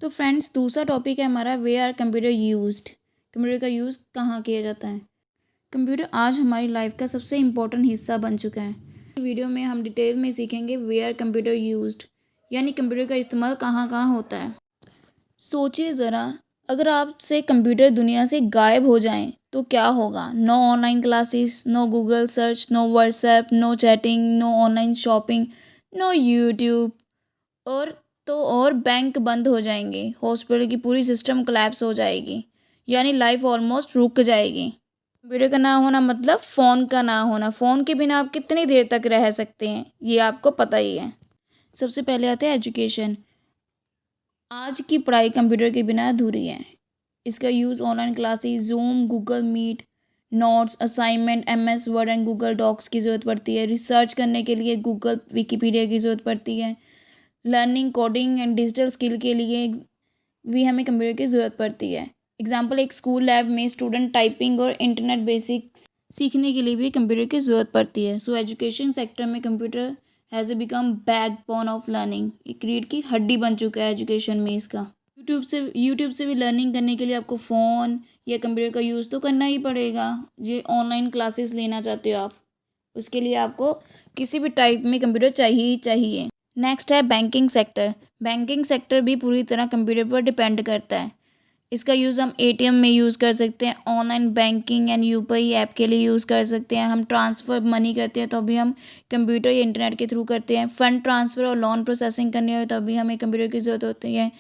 तो फ्रेंड्स दूसरा टॉपिक है हमारा वे आर कंप्यूटर यूज्ड। कंप्यूटर का यूज़ कहाँ किया जाता है। कंप्यूटर आज हमारी लाइफ का सबसे इम्पोर्टेंट हिस्सा बन चुका है। वीडियो में हम डिटेल में सीखेंगे वे आर कंप्यूटर यूज्ड, यानी कंप्यूटर का इस्तेमाल कहाँ कहाँ होता है। सोचिए ज़रा, अगर आपसे कंप्यूटर दुनिया से गायब हो जाएं तो क्या होगा। No online classes, no Google search, no WhatsApp, no chatting, no online shopping, no YouTube, और और बैंक बंद हो जाएंगे, हॉस्पिटल की पूरी सिस्टम कोलैप्स हो जाएगी, यानी लाइफ ऑलमोस्ट रुक जाएगी। कंप्यूटर का ना होना मतलब फ़ोन का ना होना। फ़ोन के बिना आप कितनी देर तक रह सकते हैं, ये आपको पता ही है। सबसे पहले आता है एजुकेशन। आज की पढ़ाई कंप्यूटर के बिना अधूरी है। इसका use online classes, Zoom, Google Meet, notes, assignment, MS Word and Google Docs की ज़रूरत पड़ती है। रिसर्च करने के लिए गूगल विकिपीडिया की ज़रूरत पड़ती है। Learning, coding and digital skill के लिए भी हमें कंप्यूटर की ज़रूरत पड़ती है। एग्जाम्पल, एक स्कूल लैब में स्टूडेंट टाइपिंग और इंटरनेट बेसिक्स सीखने के लिए भी कंप्यूटर की ज़रूरत पड़ती है। सो एजुकेशन सेक्टर में computer has become backbone of learning. एक रीढ़ की हड्डी बन चुका है एजुकेशन में इसका। यूट्यूब से भी लर्निंग करने के लिए आपको फ़ोन या कंप्यूटर का यूज़ तो करना ही पड़ेगा। ये ऑनलाइन क्लासेस लेना चाहते हो आप, उसके लिए आपको किसी भी टाइप में कंप्यूटर चाहिए ही चाहिए। नेक्स्ट है बैंकिंग सेक्टर। बैंकिंग सेक्टर भी पूरी तरह कंप्यूटर पर डिपेंड करता है। इसका यूज़ हम एटीएम में यूज़ कर सकते हैं, online banking and UPI app के लिए यूज़ कर सकते हैं। हम ट्रांसफ़र मनी करते हैं तो भी हम कंप्यूटर या इंटरनेट के थ्रू करते हैं। फ़ंड ट्रांसफ़र और लोन प्रोसेसिंग करनी हो तो भी हमें कंप्यूटर की ज़रूरत होती है।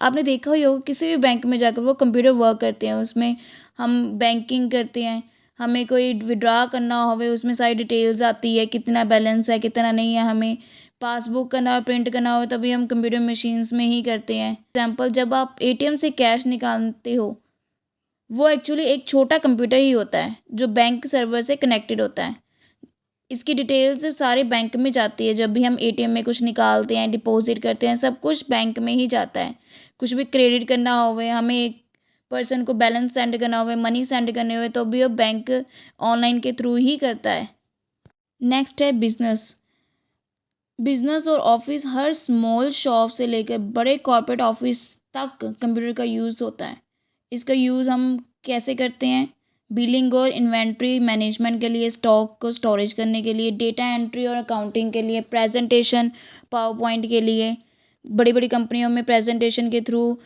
आपने देखा ही होगा, किसी भी बैंक में जाकर वो कंप्यूटर वर्क करते हैं, उसमें हम बैंकिंग करते हैं। हमें कोई विड्रॉ करना होवे उसमें सारी डिटेल्स आती है, कितना बैलेंस है कितना नहीं है। हमें पासबुक करना हो, प्रिंट करना हो, तभी हम कंप्यूटर मशीन्स में ही करते हैं। एग्जाम्पल, जब आप एटीएम से कैश निकालते हो, वो एक्चुअली एक छोटा कंप्यूटर ही होता है जो बैंक सर्वर से कनेक्टेड होता है। इसकी डिटेल्स सारे बैंक में जाती है। जब भी हम एटीएम में कुछ निकालते हैं, डिपॉजिट करते हैं, सब कुछ बैंक में ही जाता है। कुछ भी क्रेडिट करना होवे, हमें एक पर्सन को बैलेंस सेंड करना होवे, मनी सेंड करने हुए, तो भी वो बैंक ऑनलाइन के थ्रू ही करता है। नेक्स्ट है बिजनेस। बिजनेस और ऑफिस, हर स्मॉल शॉप से लेकर बड़े कॉर्पोरेट ऑफिस तक कंप्यूटर का यूज़ होता है। इसका यूज़ हम कैसे करते हैं। बिलिंग और इन्वेंट्री मैनेजमेंट के लिए, स्टॉक को स्टोरेज करने के लिए, डेटा एंट्री और अकाउंटिंग के लिए, प्रेजेंटेशन, पावर पॉइंट के लिए। बड़ी बड़ी कंपनियों में प्रेजेंटेशन के थ्रू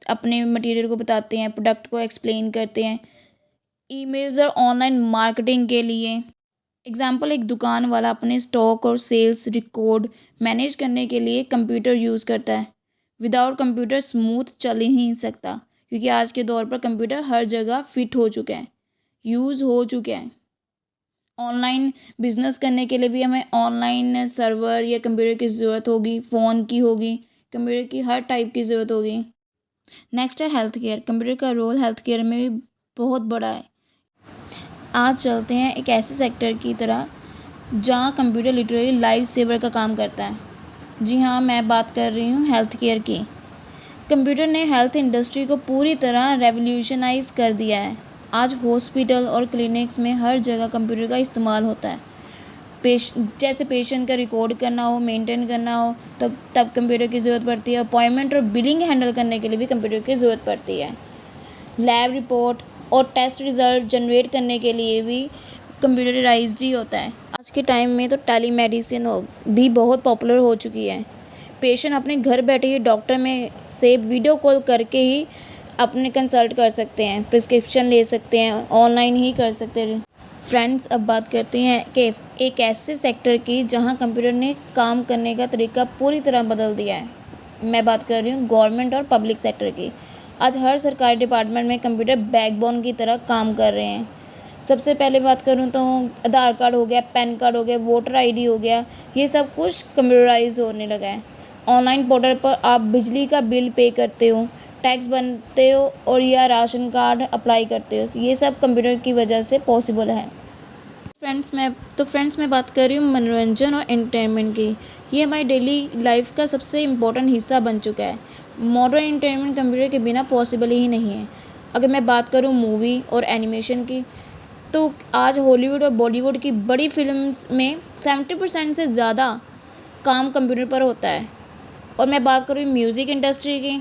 अपने मटेरियल को बताते हैं, प्रोडक्ट को एक्सप्लेन करते हैं। ईमेल्स और ऑनलाइन मार्केटिंग के लिए। एग्जाम्पल, एक दुकान वाला अपने स्टॉक और सेल्स रिकॉर्ड मैनेज करने के लिए कंप्यूटर यूज़ करता है। विदाउट कंप्यूटर स्मूथ चल ही नहीं सकता, क्योंकि आज के दौर पर कंप्यूटर हर जगह फिट हो चुके हैं, यूज़ हो चुके हैं। ऑनलाइन बिजनेस करने के लिए भी हमें ऑनलाइन सर्वर या कंप्यूटर की ज़रूरत होगी, फ़ोन की होगी, कंप्यूटर की हर टाइप की ज़रूरत होगी। नेक्स्ट है हेल्थ केयर। कंप्यूटर का रोल हेल्थ केयर में भी बहुत बड़ा है। आज चलते हैं एक ऐसे सेक्टर की तरह जहाँ कंप्यूटर लिटरली लाइफ सेवर का काम करता है। जी हाँ, मैं बात कर रही हूँ हेल्थ केयर की। कंप्यूटर ने हेल्थ इंडस्ट्री को पूरी तरह रेवोल्यूशनाइज कर दिया है। आज हॉस्पिटल और क्लिनिक्स में हर जगह कंप्यूटर का इस्तेमाल होता है। जैसे पेशेंट का रिकॉर्ड करना हो, मेंटेन करना हो, तब कंप्यूटर की ज़रूरत पड़ती है। अपॉइंटमेंट और बिलिंग हैंडल करने के लिए भी कंप्यूटर की ज़रूरत पड़ती है। लैब रिपोर्ट और टेस्ट रिज़ल्ट जनरेट करने के लिए भी कंप्यूटराइज्ड ही होता है। आज के टाइम में तो टेलीमेडिसिन भी बहुत पॉपुलर हो चुकी है। पेशेंट अपने घर बैठे ही डॉक्टर में से वीडियो कॉल करके ही अपने कंसल्ट कर सकते हैं, प्रिस्क्रिप्शन ले सकते हैं, ऑनलाइन ही कर सकते हैं। फ्रेंड्स, अब बात करते हैं कि एक ऐसे सेक्टर की जहां कंप्यूटर ने काम करने का तरीका पूरी तरह बदल दिया है। मैं बात कर रही हूँ गवर्नमेंट और पब्लिक सेक्टर की। आज हर सरकारी डिपार्टमेंट में कंप्यूटर बैकबोन की तरह काम कर रहे हैं। सबसे पहले बात करूँ तो आधार कार्ड हो गया, पैन कार्ड हो गया, वोटर आईडी हो गया, ये सब कुछ कंप्यूटराइज होने लगा है। ऑनलाइन पोर्टल पर आप बिजली का बिल पे करते हो, टैक्स बनते हो और या राशन कार्ड अप्लाई करते हो। ये सब कंप्यूटर की वजह से पॉसिबल है। फ्रेंड्स मैं बात कर रही हूँ मनोरंजन और एंटरटेनमेंट की। ये हमारी डेली लाइफ का सबसे इम्पोर्टेंट हिस्सा बन चुका है। मॉडर्न एंटरटेनमेंट कंप्यूटर के बिना पॉसिबल ही नहीं है। अगर मैं बात करूँ मूवी और एनिमेशन की, तो आज हॉलीवुड और बॉलीवुड की बड़ी फिल्म्स में 70% से ज़्यादा काम कंप्यूटर पर होता है। और मैं बात करूँ म्यूज़िक इंडस्ट्री की,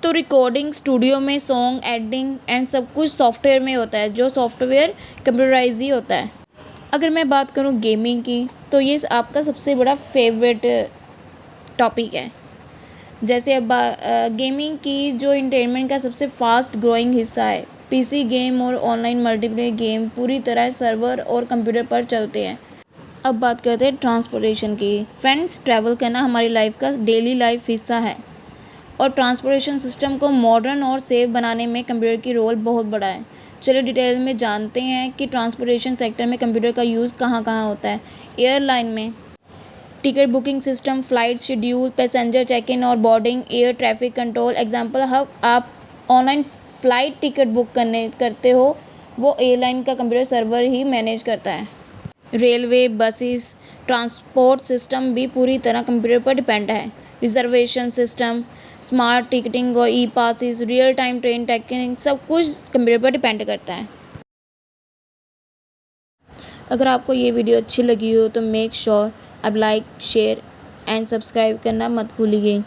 तो रिकॉर्डिंग स्टूडियो में सॉन्ग एडिटिंग एंड सब कुछ सॉफ्टवेयर में होता है, जो सॉफ्टवेयर कंप्यूटराइज ही होता है। अगर मैं बात करूँ गेमिंग की, तो ये आपका सबसे बड़ा फेवरेट टॉपिक है। जैसे अब गेमिंग की जो एंटरटेनमेंट का सबसे फास्ट ग्रोइंग हिस्सा है। पीसी गेम और ऑनलाइन मल्टीप्लेयर गेम पूरी तरह सर्वर और कंप्यूटर पर चलते हैं। अब बात करते हैं ट्रांसपोर्टेशन की। फ्रेंड्स, ट्रैवल करना हमारी लाइफ का डेली लाइफ हिस्सा है और ट्रांसपोर्टेशन सिस्टम को मॉडर्न और सेफ बनाने में कंप्यूटर की रोल बहुत बड़ा है। चलिए डिटेल में जानते हैं कि ट्रांसपोर्टेशन सेक्टर में कंप्यूटर का यूज़ कहाँ कहाँ होता है। एयरलाइन में ticket booking system, flight schedule, passenger check in और boarding, air traffic control. Example, आप ऑनलाइन फ़्लाइट टिकट बुक करते हो, वो एयरलाइन का कंप्यूटर सर्वर ही मैनेज करता है। रेलवे, बसेस, ट्रांसपोर्ट सिस्टम भी पूरी तरह कंप्यूटर पर डिपेंड है। रिजर्वेशन सिस्टम, स्मार्ट टिकटिंग और e passes, real time train tracking, सब कुछ कंप्यूटर पर डिपेंड करता है। अगर आपको ये वीडियो अच्छी लगी हो तो मेक श्योर आप लाइक, शेयर एंड सब्सक्राइब करना मत भूलिए।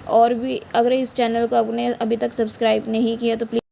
और भी अगर इस चैनल को आपने अभी तक सब्सक्राइब नहीं किया तो प्लीज़